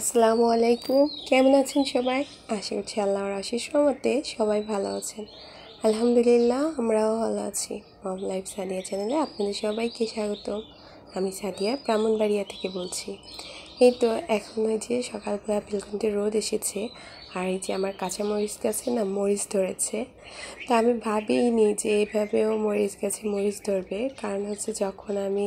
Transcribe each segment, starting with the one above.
আসসালামু আলাইকুম। কেমন আছেন সবাই? আশা করছি আল্লাহর আশিস রহমতে সবাই ভালো আছেন। আলহামদুলিল্লাহ, আমরাও ভালো আছি। মম লাইফ সাদিয়া চ্যানেলে আপনাদের সবাইকে স্বাগত। আমি সাদিয়া ব্রাহ্মণবাড়িয়া থেকে বলছি। এই তো এখন ওই যে সকালবেলা বেলকুনিতে রোদ এসেছে, আর এই যে আমার কাঁচামরিচ গাছে না মরিচ ধরেছে। তা আমি ভাবিনি যে এইভাবেও মরিচ গাছে মরিচ ধরবে, কারণ হচ্ছে যখন আমি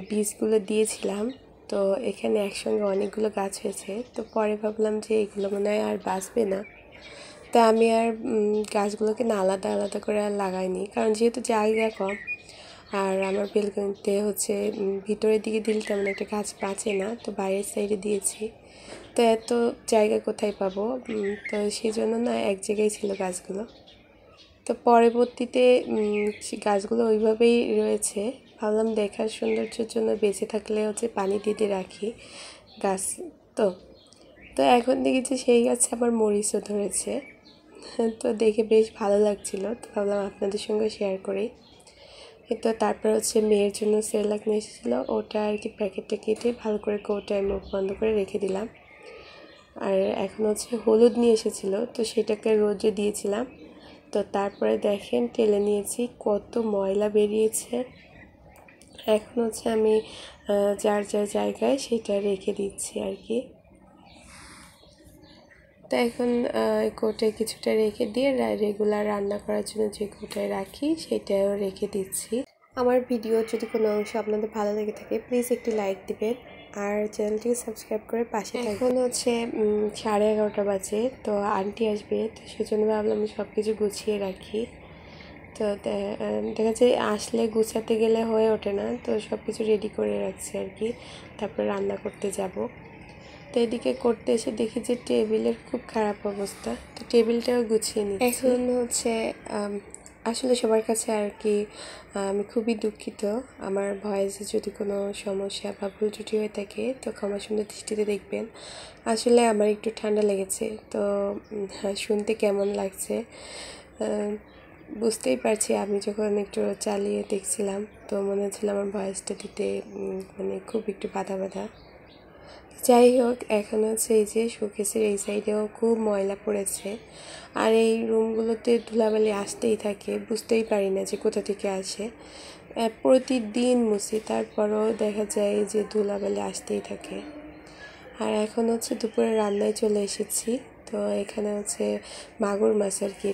বীজগুলো দিয়েছিলাম তো এখানে একসঙ্গে অনেকগুলো গাছ হয়েছে। তো পরে ভাবলাম যে এগুলো মনে হয় আর বাঁচবে না, তা আমি আর গাছগুলোকে না আলাদা আলাদা করে আর লাগাইনি, কারণ যেহেতু জায়গা কম আর আমার বেলকনিতে হচ্ছে ভিতরের দিকে দিলে তেমন একটা গাছ বাঁচে না, তো বাইরের সাইডে দিয়েছি। তো এত জায়গা কোথায় পাবো, তো সেই জন্য না এক জায়গায় ছিল গাছগুলো। তো পরবর্তীতে গাছগুলো ওইভাবেই রয়েছে। ভাবলাম দেখার সৌন্দর্যের জন্য বেঁচে থাকলে হচ্ছে পানি দিতে রাখি গাছ। তো তো এখন দেখি যে সেই গাছে আবার মরিচও ধরেছে। তো দেখে বেশ ভালো লাগছিল, তো ভাবলাম আপনাদের সঙ্গে শেয়ার করি। তো তারপর হচ্ছে মেয়ের জন্য সেরেলাক নিয়ে এসেছিলো, ওটা আর কি প্যাকেটটা কেটে ভালো করে কৌটায় মুখ বন্ধ করে রেখে দিলাম। আর এখন হচ্ছে হলুদ নিয়ে এসেছিলো, তো সেটাকে রোদে দিয়েছিলাম। তো তারপরে দেখেন টেলে নিয়েছি, কত ময়লা বেরিয়েছে। এখন হচ্ছে আমি যার যার জায়গায় সেটা রেখে দিচ্ছি আর কি। তো এখন কোটায় কিছুটা রেখে দিয়ে রেগুলার রান্না করার জন্য যে কোটায় রাখি সেটাও রেখে দিচ্ছি। আমার ভিডিও যদি কোনো অংশ আপনাদের ভালো লেগে থাকে প্লিজ একটু লাইক দিবেন আর চ্যানেলটিকে সাবস্ক্রাইব করে পাশে থাকবেন। এখন হচ্ছে 11:30 বাজে, তো আন্টি আসবে, তো সেজন্য ভাবলাম আমি সব কিছু গুছিয়ে রাখি। তো দেখা যায় আসলে গুছাতে গেলে হয়ে ওঠে না, তো সব কিছু রেডি করে রাখছি আর কি, তারপরে রান্না করতে যাব। তো এদিকে করতে এসে দেখি যে টেবিলের খুব খারাপ অবস্থা, তো টেবিলটাও গুছিয়ে নিই। এখন হচ্ছে আসলে সবার কাছে আর কি আমি খুবই দুঃখিত, আমার ভয়েসে যদি কোনো সমস্যা বা ভুল ত্রুটি হয়ে থাকে তো ক্ষমা সুন্দর দৃষ্টিতে দেখবেন। আসলে আমার একটু ঠান্ডা লেগেছে, তো শুনতে কেমন লাগছে বুঝতেই পারছি। আমি যখন একটু চালিয়ে দেখছিলাম তো মনে হচ্ছিল আমার ভয়েসটা দিতে মানে খুব একটু বাধা বাধা। যাই হোক, এখন হচ্ছে এই যে শোকেসের এই সাইডেও খুব ময়লা পড়েছে, আর এই রুমগুলোতে ধুলাবালি আসতেই থাকে, বুঝতেই পারি না যে কোথা থেকে আসে। প্রতিদিন মুছি, তারপরও দেখা যায় যে ধুলাবালি আসতেই থাকে। আর এখন হচ্ছে দুপুরে রান্নায় চলে এসেছি। তো এখানে হচ্ছে মাগুর মাছ আর কি,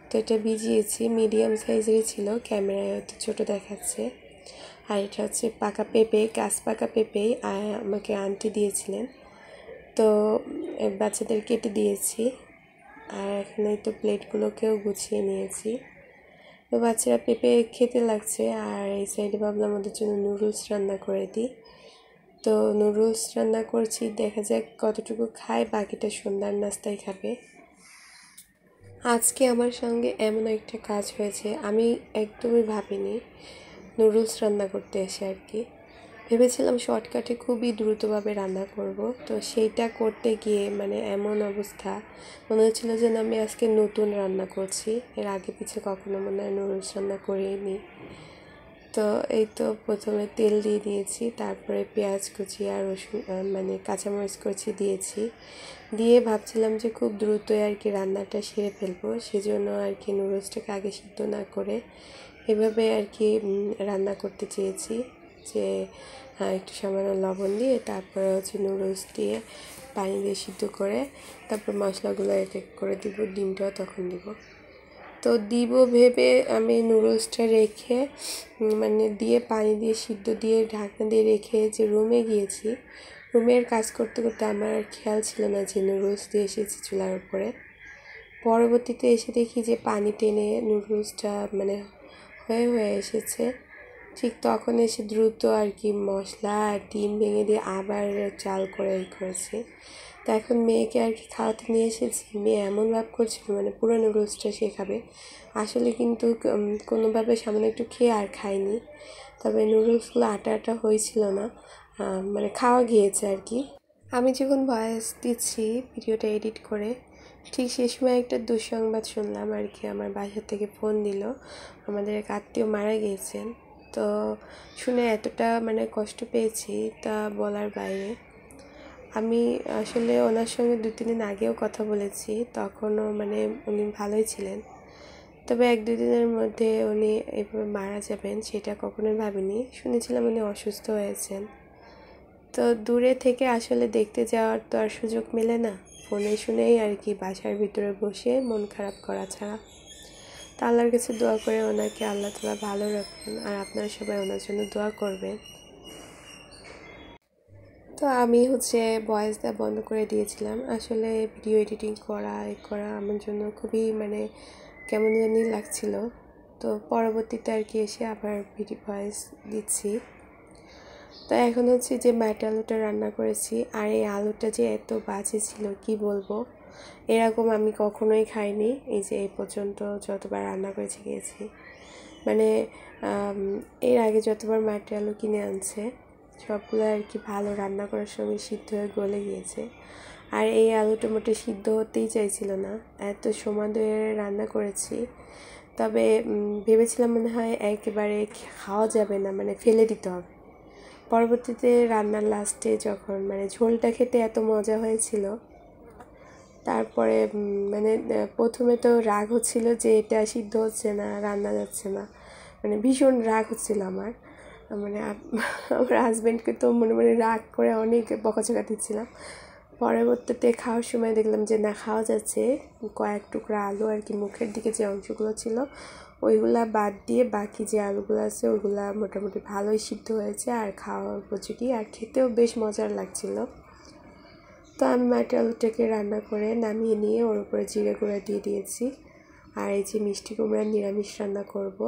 তো এটা ভিজিয়েছি, মিডিয়াম সাইজেরই ছিল, ক্যামেরায় হয়তো ছোটো দেখাচ্ছে। আর এটা হচ্ছে পাকা পেঁপে, গাছ পাকা পেঁপেই আমাকে আন্টি দিয়েছিলেন, তো বাচ্চাদের কেটে দিয়েছি। আর এখানে তো প্লেটগুলোকেও গুছিয়ে নিয়েছি। তো বাচ্চারা পেঁপে খেতে লাগছে, আর এই সাইডে ভাবলাম ওদের জন্য নুডলস রান্না করে দিই। তো নুডলস রান্না করছি, দেখা যাক কতটুকু খায়, বাকিটা সন্ধ্যার নাস্তায় খাবে। আজকে আমার সঙ্গে এমন একটা কাজ হয়েছে, আমি একদমই ভাবিনি নুডলস রান্না করতে এসে আর কি। ভেবেছিলাম শর্টকাটে খুবই দ্রুতভাবে রান্না করব, তো সেইটা করতে গিয়ে মানে এমন অবস্থা, মনে হচ্ছিল যেন আমি আজকে নতুন রান্না করছি, এর আগে পিছে কখনো মনে হয় নুডলস রান্না করিনি। তো এই তো প্রথমে তেল দিয়ে দিয়েছি, তারপরে পেঁয়াজ কুচি আর রসুন মানে কাঁচামরিচ কুচি দিয়েছি, দিয়ে ভাবছিলাম যে খুব দ্রুতই আর কি রান্নাটা সেরে ফেলবো, সেজন্য আর কি নুডলসটাকে আগে সিদ্ধ না করে এভাবে আর কি রান্না করতে চেয়েছি, যে একটু সামান্য লবণ দিয়ে তারপরে হচ্ছে নুডলস দিয়ে পানি দিয়ে সিদ্ধ করে তারপর মশলাগুলো এক এক করে দিব, ডিমটাও তখন দিব। তো দিব ভেবে আমি নুডলসটা রেখে মানে দিয়ে পানি দিয়ে সিদ্ধ দিয়ে ঢাকনা দিয়ে রেখে যে রুমে গিয়েছি, রুমের কাজ করতে করতে আমার আর খেয়াল ছিল না যে নুডলস দিয়ে এসেছি চুলার উপরে। পরবর্তীতে এসে দেখি যে পানি টেনে নুডলসটা মানে হয়ে হয়ে এসেছে। ঠিক তখন এসে দ্রুত আর কি মশলা আর ডিম ভেঙে দিয়ে আবার চাল করে করেছি। তো এখন মেয়েকে আর কি খাওয়াতে নিয়ে এসেছি, মেয়ে এমন ভাব করছিল মানে পুরো নুডলসটা সে খাবে। আসলে কিন্তু কোনোভাবে সামান্য একটু খেয়ে আর খায়নি, তবে নুডলসগুলো আটা আটা হয়েছিল না, মানে খাওয়া গিয়েছে আর কি। আমি যখন ভয়েস দিচ্ছি ভিডিওটা এডিট করে, ঠিক সেই সময় একটা দুঃসংবাদ শুনলাম আর কি, আমার বাসা থেকে ফোন দিল, আমাদের এক আত্মীয় মারা গিয়েছেন। তো শুনে এতটা মানে কষ্ট পেয়েছি তা বলার বাইরে। আমি আসলে ওনার সঙ্গে 2-3 দিন আগেও কথা বলেছি, তখনও মানে উনি ভালোই ছিলেন। তবে 1-2 দিনের মধ্যে উনি এভাবে মারা যাবেন সেটা কখনোই ভাবিনি। শুনেছিলাম উনি অসুস্থ হয়েছেন। তো দূরে থেকে আসলে দেখতে যাওয়ার তো আর সুযোগ মেলে না, ফোনে শুনেই আর কি বাসার ভিতরে বসে মন খারাপ করা ছাড়া। তো আল্লাহর কাছে দোয়া করে ওনাকে আল্লাহ তাআলা ভালো রাখুন, আর আপনারা সবাই ওনার জন্য দোয়া করবেন। তো আমি ভয়েস দেওয়া বন্ধ করে দিয়েছিলাম। আসলে ভিডিও এডিটিং করা আমার জন্য খুবই মানে কেমন জানি লাগছিল। তো পরবর্তীতে আর কি এসে আবার ভিডিও ভয়েস দিচ্ছি। তো এখন যে মাটি আলুটা রান্না করেছি, আর এই আলুটা যে এত বাজে ছিল কি বলবো, এরকম আমি কখনোই খাইনি। এই যে এই পর্যন্ত যতবার রান্না করেছি খেয়েছি, মানে এর আগে যতবার মাটি আলু কিনে আনছে সবগুলো আর কি ভালো রান্না করার সময় সিদ্ধ হয়ে গলে গিয়েছে, আর এই আলুটা মোটে সিদ্ধ হতেই চাইছিল না। এত সময় ধরে রান্না করেছি, তবে ভেবেছিলাম মনে হয় একেবারে খাওয়া যাবে না, মানে ফেলে দিতে হবে। পরবর্তীতে রান্নার লাস্টে যখন মানে ঝোলটা খেতে এত মজা হয়েছিল, তারপরে মানে প্রথমে তো রাগ হচ্ছিল যে এটা সিদ্ধ হচ্ছে না, রান্না যাচ্ছে না, মানে ভীষণ রাগ হচ্ছিল আমার। মানে আমার হাজব্যান্ডকে তো মনে মনে রাগ করে অনেক বকাঝকা দিচ্ছিলাম। পরবর্তীতে খাওয়ার সময় দেখলাম যে না, খাওয়া যাচ্ছে। কয়েক টুকরা আলু আর কি মুখের দিকে যে অংশগুলো ছিল ওইগুলা বাদ দিয়ে বাকি যে আলুগুলো আছে ওইগুলা মোটামুটি ভালোই সিদ্ধ হয়েছে আর খাওয়ার উপযোগী, আর খেতেও বেশ মজার লাগছিল। তো আমি মাটি আলুটাকে রান্না করে নামিয়ে নিয়ে ওর উপরে জিরে গুঁড়া দিয়ে দিয়েছি। আর এই যে মিষ্টি কুমড়ার নিরামিষ রান্না করব।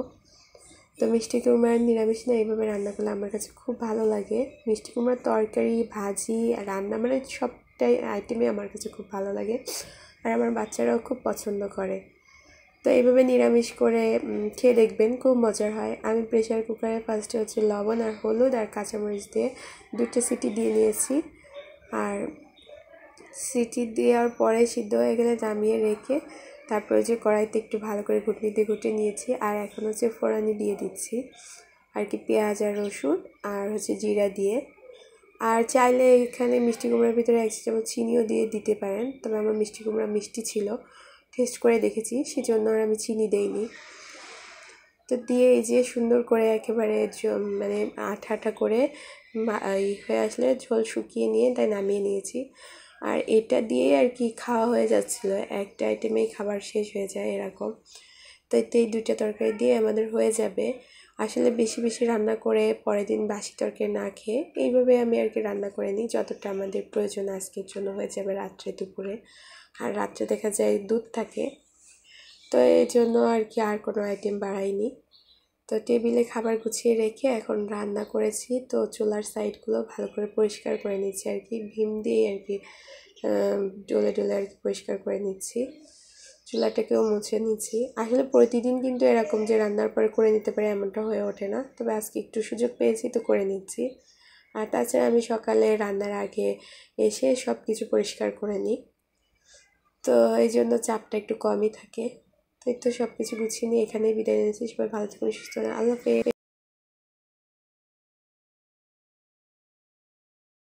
তো মিষ্টি কুমড়ার নিরামিষ না এইভাবে রান্না করলে আমার কাছে খুব ভালো লাগে। মিষ্টি কুমড়ার তরকারি, ভাজি, রান্না মানে সবটাই আইটেমই আমার কাছে খুব ভালো লাগে, আর আমার বাচ্চারাও খুব পছন্দ করে। তো এইভাবে নিরামিষ করে খেয়ে দেখবেন, খুব মজার হয়। আমি প্রেশার কুকারে ফার্স্টে লবণ আর হলুদ আর কাঁচামরিচ দিয়ে 2টা সিটি দিয়ে নিয়েছি, আর সিটি দেওয়ার পরে সিদ্ধ হয়ে গেলে নামিয়ে রেখে তারপরে যে কড়াইতে একটু ভালো করে ঘুটনি দিয়ে ঘুটে নিয়েছি, আর এখন ফোড়ানি দিয়ে দিচ্ছি আর কি, পেঁয়াজ আর রসুন আর জিরা দিয়ে। আর চাইলে এখানে মিষ্টি কুমড়ার ভিতরে 1 চামচ চিনিও দিয়ে দিতে পারেন, তবে আমার মিষ্টি কুমড়া মিষ্টি ছিল, টেস্ট করে দেখেছি, সেজন্য আর আমি চিনি দেইনি। তো দিয়ে এই যে সুন্দর করে একেবারে মানে আঠা আঠা করে হয়ে আসলে ঝোল শুকিয়ে নিয়ে তাই নামিয়ে নিয়েছি। আর এটা দিয়ে আর কি খাওয়া হয়ে যাচ্ছিল, একটা আইটেমেই খাবার শেষ হয়ে যায় এরকম। তো এই 2টা তরকারি দিয়ে আমাদের হয়ে যাবে। আসলে বেশি বেশি রান্না করে পরের দিন বাসি তরকারি না খেয়ে এইভাবে আমি আর কি রান্না করে নিই, যতটা আমাদের প্রয়োজন আজকের জন্য হয়ে যাবে রাত্রে দুপুরে। আর রাত্রে দেখা যায় দুধ থাকে, তো এই জন্য আর কি আর কোনো আইটেম বাড়াইনি। তো টেবিলে খাবার গুছিয়ে রেখে এখন রান্না করেছি, তো চুলার সাইডগুলো ভালো করে পরিষ্কার করে নিচ্ছি আর কি, ভীম দিয়ে আর কি ডলে ডলে আর কি পরিষ্কার করে নিচ্ছি। চুলাটাকেও মুছে নিচ্ছি। আসলে প্রতিদিন কিন্তু এরকম যে রান্নার পরে করে নিতে পারি এমনটা হয়ে ওঠে না, তবে আজকে একটু সুযোগ পেয়েছি তো করে নিচ্ছি। আর তাছাড়া আমি সকালে রান্নার আগে এসে সব কিছু পরিষ্কার করে নিই, তো এই জন্য চাপটা একটু কমই থাকে। তো সব কিছু গুছিয়ে নিয়ে এখানেই বিদায় নিচ্ছি। সবাই ভালো থাকুন, সুস্থ থাকুন, আল্লাহ হাফেজ।